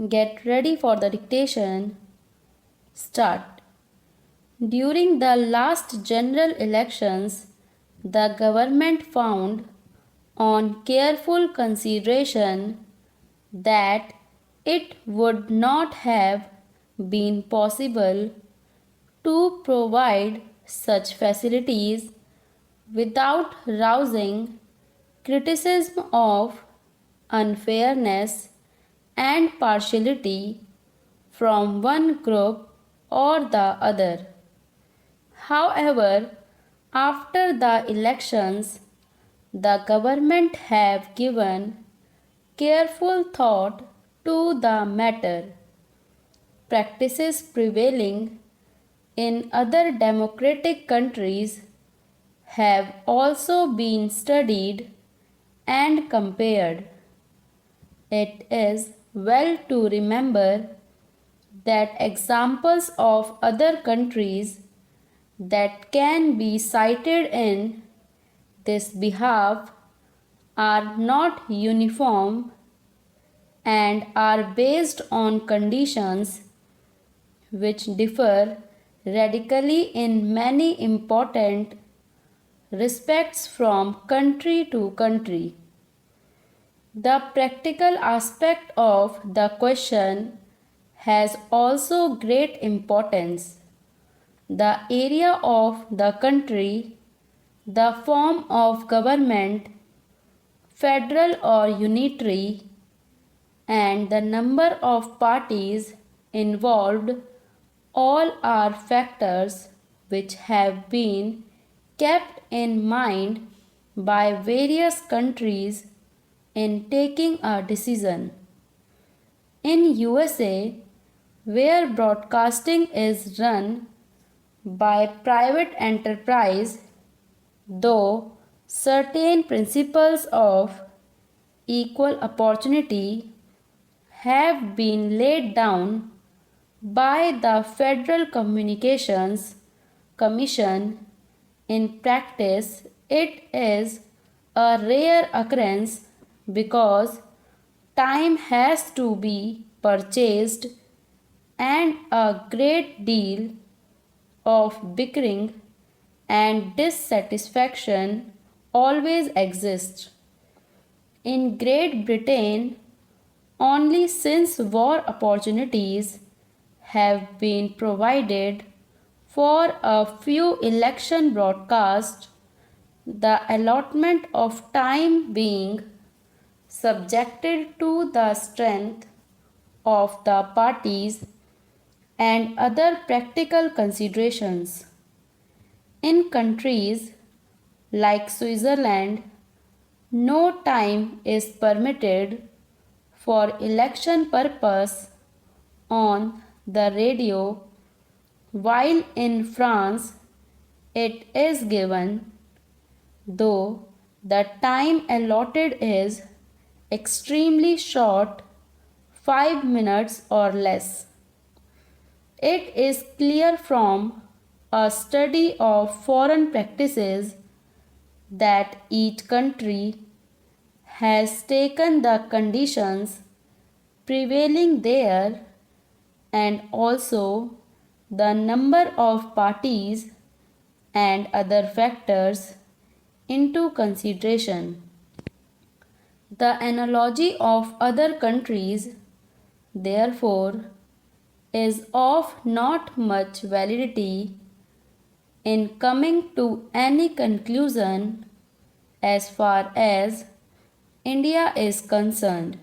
Get ready for the dictation. Start. During the last general elections, the government found, on careful consideration, that it would not have been possible to provide such facilities without rousing criticism of unfairness and partiality from one group or the other. However, after the elections, the government have given careful thought to the matter. Practices prevailing in other democratic countries have also been studied and compared. It is well to remember that examples of other countries that can be cited in this behalf are not uniform and are based on conditions which differ radically in many important respects from country to country. The practical aspect of the question has also great importance. The area of the country, the form of government, federal or unitary, and the number of parties involved all are factors which have been kept in mind by various countries in taking a decision. In USA, where broadcasting is run by private enterprise, though certain principles of equal opportunity have been laid down by the Federal Communications Commission, in practice it is a rare occurrence because time has to be purchased and a great deal of bickering and dissatisfaction always exists. In Great Britain, only since war opportunities have been provided for a few election broadcasts, the allotment of time being subjected to the strength of the parties and other practical considerations. In countries like Switzerland, no time is permitted for election purpose on the radio, while in France it is given, though the time allotted is extremely short, 5 minutes or less. It is clear from a study of foreign practices that each country has taken the conditions prevailing there and also the number of parties and other factors into consideration. The analogy of other countries, therefore, is of not much validity in coming to any conclusion as far as India is concerned.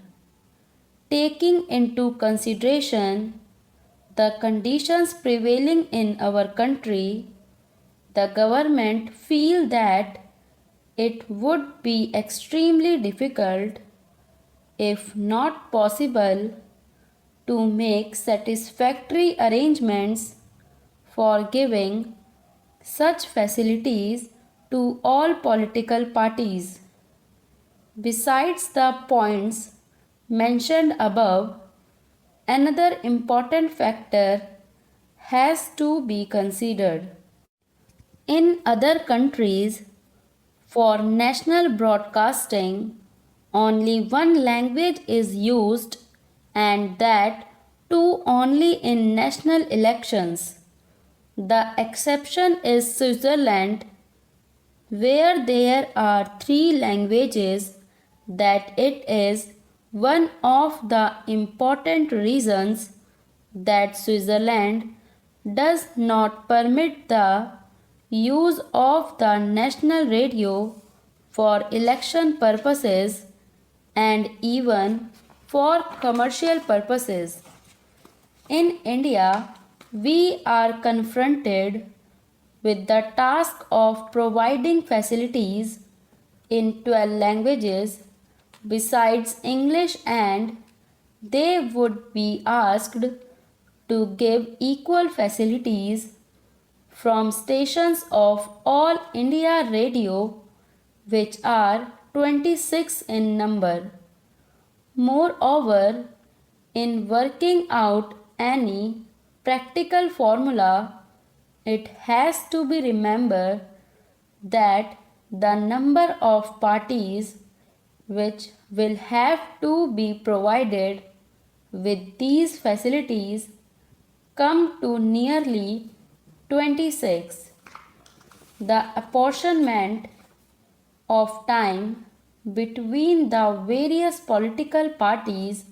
Taking into consideration the conditions prevailing in our country, the government feel that it would be extremely difficult, if not possible, to make satisfactory arrangements for giving such facilities to all political parties. Besides the points mentioned above, another important factor has to be considered. In other countries, for national broadcasting, only one language is used and that too only in national elections. The exception is Switzerland, where there are three languages, that it is one of the important reasons that Switzerland does not permit the use of the national radio for election purposes and even for commercial purposes. In India, we are confronted with the task of providing facilities in 12 languages besides English, and they would be asked to give equal facilities from stations of All India Radio, which are 26 in number. Moreover, in working out any practical formula, it has to be remembered that the number of parties which will have to be provided with these facilities come to nearly 26. The apportionment of time between the various political parties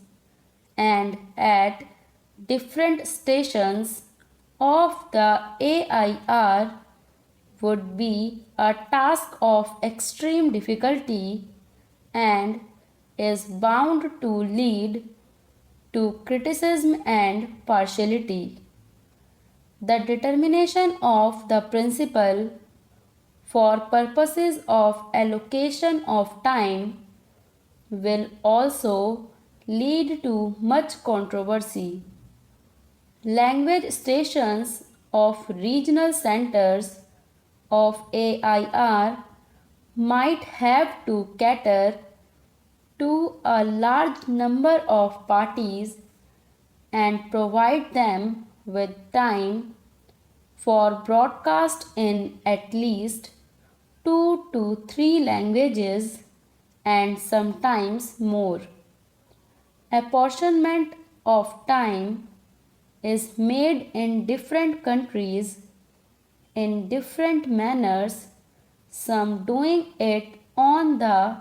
and at different stations of the AIR would be a task of extreme difficulty and is bound to lead to criticism and partiality. The determination of the principle for purposes of allocation of time will also lead to much controversy. Language stations of regional centers of AIR might have to cater to a large number of parties and provide them with time for broadcast in at least 2 to 3 languages and sometimes more. Apportionment of time is made in different countries in different manners, some doing it on the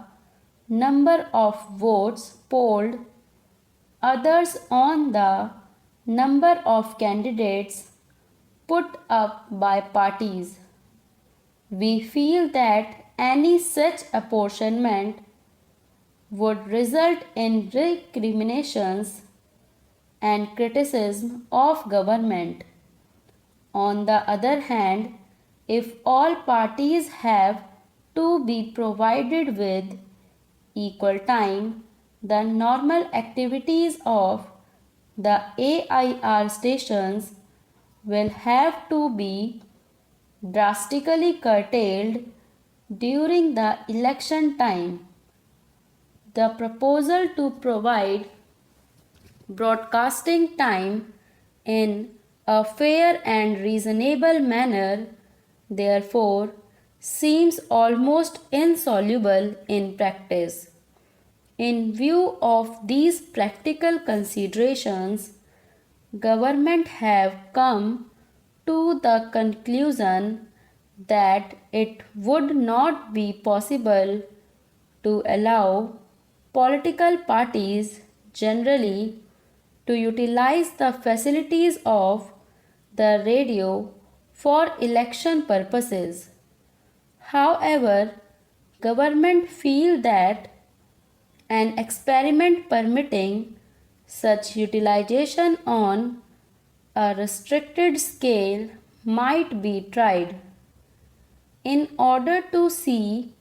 number of votes polled, others on the number of candidates put up by parties. We feel that any such apportionment would result in recriminations and criticism of government. On the other hand, if all parties have to be provided with equal time, the normal activities of the AIR stations will have to be drastically curtailed during the election time. The proposal to provide broadcasting time in a fair and reasonable manner, therefore, seems almost insoluble in practice. In view of these practical considerations, government have come to the conclusion that it would not be possible to allow political parties generally to utilize the facilities of the radio for election purposes. However, government feel that an experiment permitting such utilization on a restricted scale might be tried. In order to see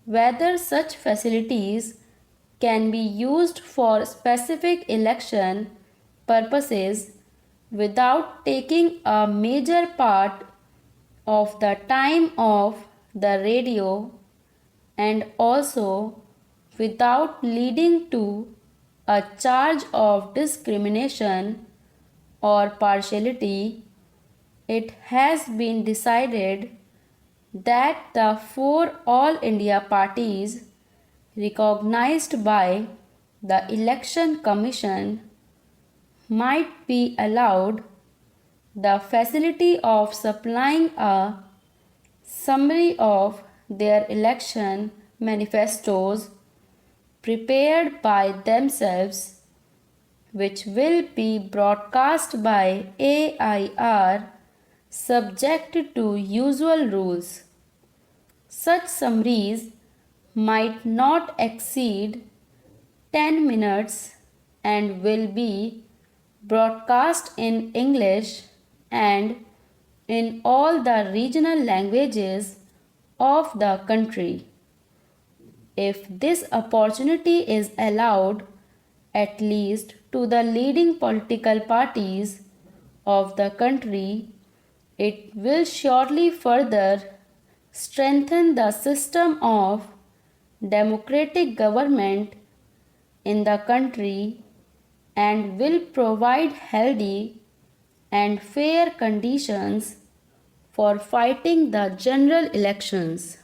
whether such facilities can be used for specific election purposes without taking a major part of the time of the radio and also without leading to a charge of discrimination or partiality, it has been decided that the four All India parties recognized by the Election Commission might be allowed the facility of supplying a summary of their election manifestos prepared by themselves, which will be broadcast by AIR subject to usual rules. Such summaries might not exceed 10 minutes and will be broadcast in English and in all the regional languages of the country. If this opportunity is allowed, at least to the leading political parties of the country, it will surely further strengthen the system of democratic government in the country and will provide healthy and fair conditions for fighting the general elections.